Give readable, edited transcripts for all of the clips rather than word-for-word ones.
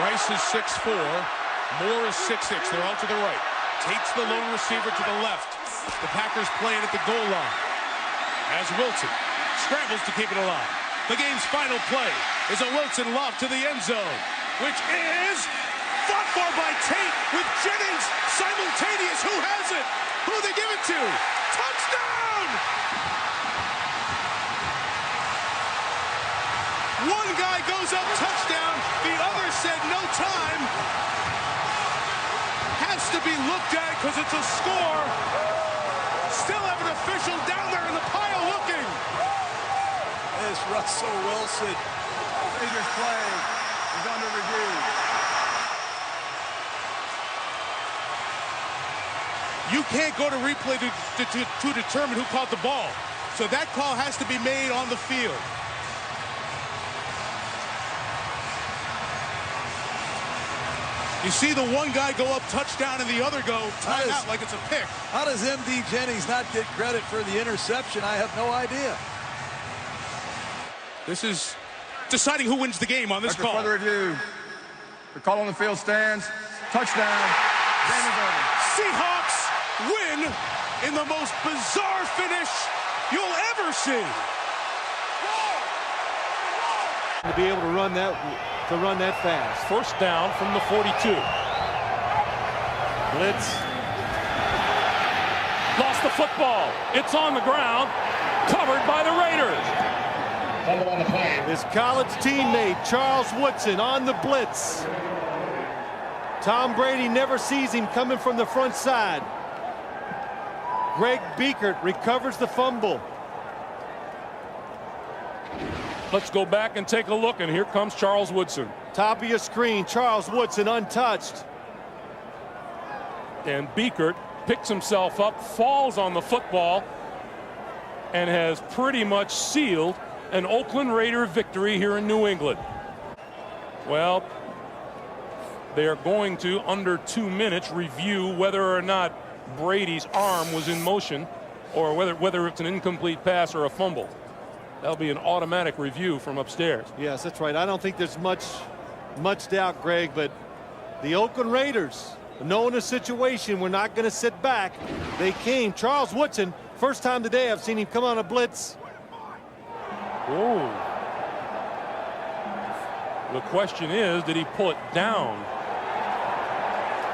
Rice is 6'4". Moore is 6'6". They're all to the right. Tate's the lone receiver to the left. The Packers playing at the goal line. As Wilson scrambles to keep it alive. The game's final play is a Wilson lob to the end zone, which is fought for by Tate with Jennings simultaneous. Who has it? Who they give it to? Touchdown! One guy goes up, touchdown. The other said no time. Has to be looked at because it's a score. Still have an official down there in the pile looking. This Russell Wilson biggest play is under review. You can't go to replay to determine who caught the ball. So that call has to be made on the field. You see the one guy go up touchdown and the other go timeout like it's a pick. How does M.D. Jennings not get credit for the interception? I have no idea. This is deciding who wins the game on this call. Further review. The call on the field stands. Touchdown. Game is over. Seahawks win in the most bizarre finish you'll ever see. To be able to run that fast. First down from the 42. Blitz. Lost the football. It's on the ground. Covered by the Raiders. His college teammate, Charles Woodson, on the blitz. Tom Brady never sees him coming from the front side. Greg Biekert recovers the fumble. Let's go back and take a look, and here comes Charles Woodson. Top of your screen, Charles Woodson untouched. And Biekert picks himself up, falls on the football, and has pretty much sealed an Oakland Raider victory here in New England. Well, they are going to, under 2 minutes, review whether or not Brady's arm was in motion or whether it's an incomplete pass or a fumble. That'll be an automatic review from upstairs. Yes, that's right. I don't think there's much doubt, Greg, but the Oakland Raiders, knowing the situation, we're not going to sit back. They came. Charles Woodson, first time today I've seen him come on a blitz. Whoa. The question is, did he pull it down?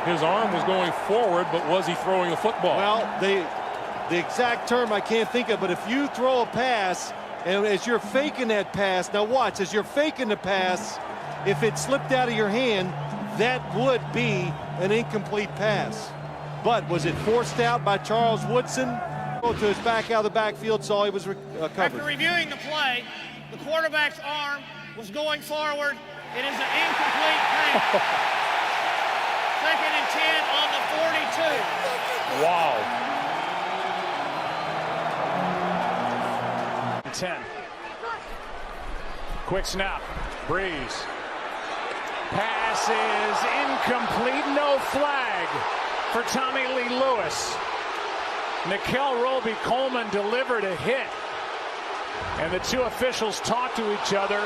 His arm was going forward, but was he throwing a football? Well, the exact term I can't think of, but if you throw a pass, and as you're faking that pass, now watch, as you're faking the pass, if it slipped out of your hand, that would be an incomplete pass. But was it forced out by Charles Woodson? To his back out of the backfield, saw he was covered. After reviewing the play, the quarterback's arm was going forward. It is an incomplete pass. 2nd and 10 on the 42. Wow. 10. Quick snap. Breeze. Pass is incomplete. No flag for Tommy Lee Lewis. Nickel Roby-Coleman delivered a hit. And the two officials talk to each other.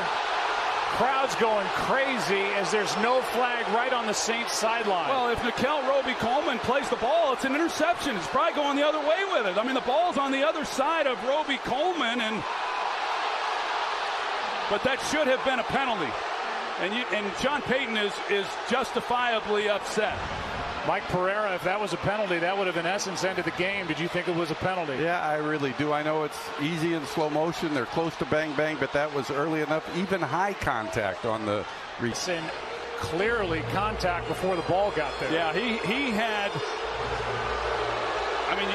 Crowd's going crazy as there's no flag right on the Saints sideline. Well, if Nickel Roby-Coleman plays the ball, it's an interception. It's probably going the other way with it. I mean, the ball's on the other side of Roby-Coleman, but that should have been a penalty. And Sean Payton is justifiably upset. Mike Pereira, if that was a penalty, that would have in essence ended the game. Did you think it was a penalty? Yeah, I really do. I know it's easy in slow motion. They're close to bang bang, but that was early enough. Even high contact on the and clearly contact before the ball got there. Yeah, he had. I mean,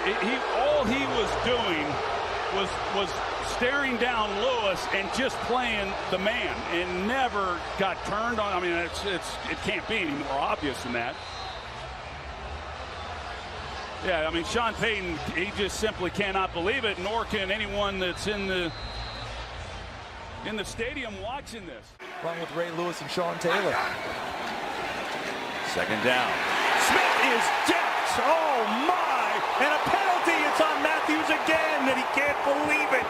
all he was doing was staring down Lewis and just playing the man, and never got turned on. I mean, it can't be any more obvious than that. Yeah, I mean, Sean Payton, he just simply cannot believe it, nor can anyone that's in the stadium watching this. Along with Ray Lewis and Sean Taylor. 2nd down. Smith is decked. Oh, my. And a penalty. It's on Matthews again, and he can't believe it.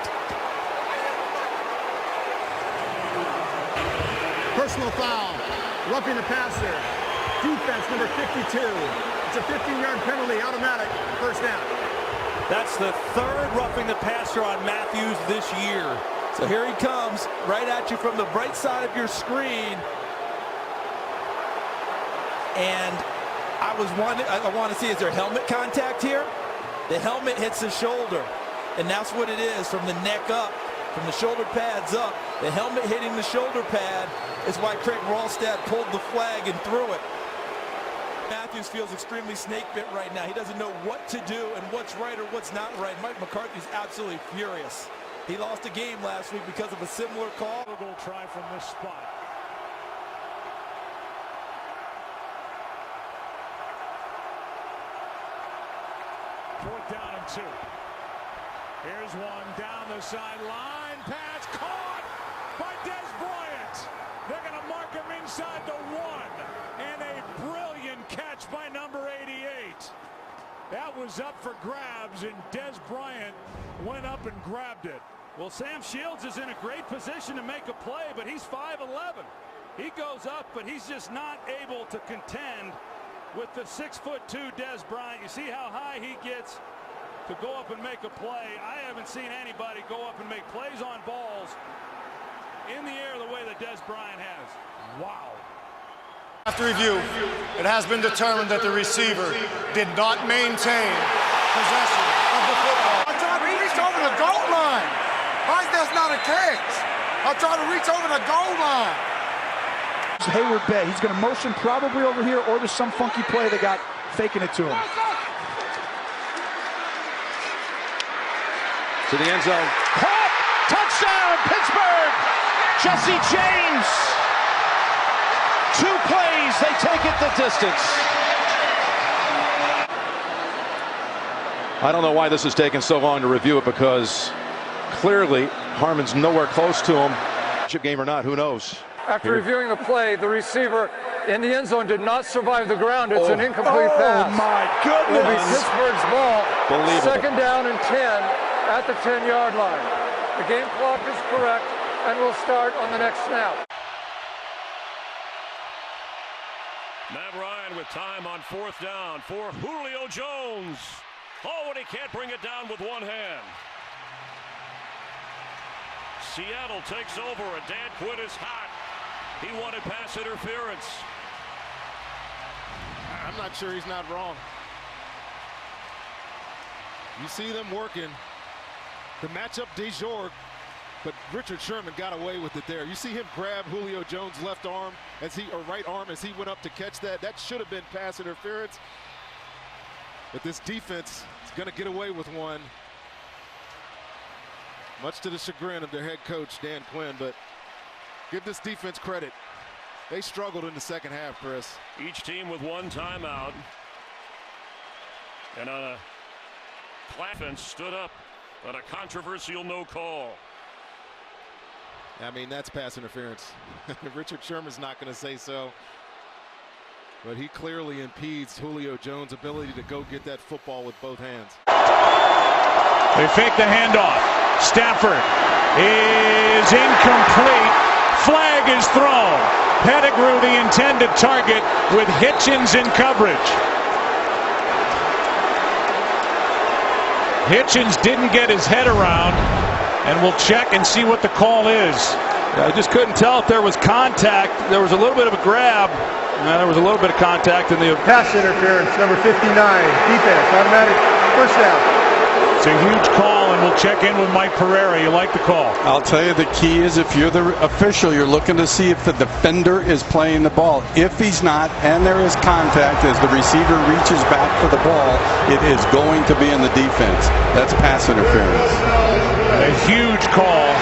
Personal foul. roughing the passer. Defense number 52. It's a 15-yard penalty, automatic, first down. That's the third roughing the passer on Matthews this year. So here he comes, right at you from the right side of your screen. And I want to see, is there helmet contact here? The helmet hits the shoulder, and that's what it is, from the neck up, from the shoulder pads up. The helmet hitting the shoulder pad is why Craig Ralstad pulled the flag and threw it. Matthews feels extremely snake bit right now. He doesn't know what to do and what's right or what's not right. Mike McCarthy's absolutely furious. He lost a game last week because of a similar call. We'll try from this spot. Fourth down and 2. Here's one down the sideline. Pass caught by Des Bryant. They're going to mark him inside the 1. And a brilliant catch by number 88. That was up for grabs, and Des Bryant went up and grabbed it. Well, Sam Shields is in a great position to make a play, but he's 5'11". He goes up, but he's just not able to contend with the 6'2" Des Bryant. You see how high he gets to go up and make a play. I haven't seen anybody go up and make plays on balls in the air the way that Des Bryant has. Wow. After review, it has been determined that the receiver did not maintain possession of the football. I tried to reach over the goal line. Why is that not a catch? I tried to reach over the goal line. Hayward Bay. He's going to motion probably over here, or there's some funky play they got faking it to him. To the end zone. Caught! Touchdown, Pittsburgh! Jesse James! 2 plays, they take it the distance. I don't know why this has taken so long to review it, because clearly Harmon's nowhere close to him. Chip game or not, who knows? After reviewing the play, the receiver in the end zone did not survive the ground. It's an incomplete pass. Oh my goodness! It will be Pittsburgh's ball. Believable. Second down and 10 at the 10-yard line. The game clock is correct, and we'll start on the next snap. Matt Ryan with time on 4th down for Julio Jones. Oh, and he can't bring it down with one hand. Seattle takes over, and Dan Quinn is hot. He wanted pass interference. I'm not sure he's not wrong. You see them working the matchup du jour, but Richard Sherman got away with it there. You see him grab Julio Jones' left arm or right arm as he went up to catch that. That should have been pass interference. But this defense is going to get away with one, much to the chagrin of their head coach, Dan Quinn. But give this defense credit. They struggled in the second half, Chris. Each team with 1 timeout. And Claflin stood up on a controversial no call. I mean, that's pass interference. Richard Sherman's not going to say so. But he clearly impedes Julio Jones' ability to go get that football with both hands. They fake the handoff. Stafford is incomplete. Flag is thrown. Pettigrew, the intended target, with Hitchens in coverage. Hitchens didn't get his head around, and we'll check and see what the call is. I just couldn't tell if there was contact. There was a little bit of a grab. There was a little bit of contact in the Pass interference, number 59. Defense, automatic first down. It's a huge call, and we'll check in with Mike Pereira. You like the call? I'll tell you, the key is if you're the official, you're looking to see if the defender is playing the ball. If he's not, and there is contact as the receiver reaches back for the ball, it is going to be in the defense. That's pass interference. A huge call.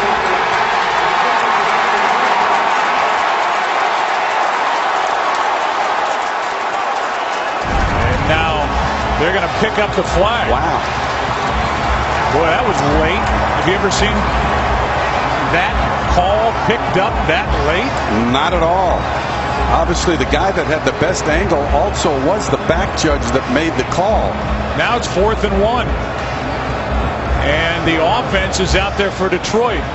And now they're going to pick up the flag. Wow. Boy, that was late. Have you ever seen that call picked up that late? Not at all. Obviously, the guy that had the best angle also was the back judge that made the call. Now it's 4th and 1. And the offense is out there for Detroit.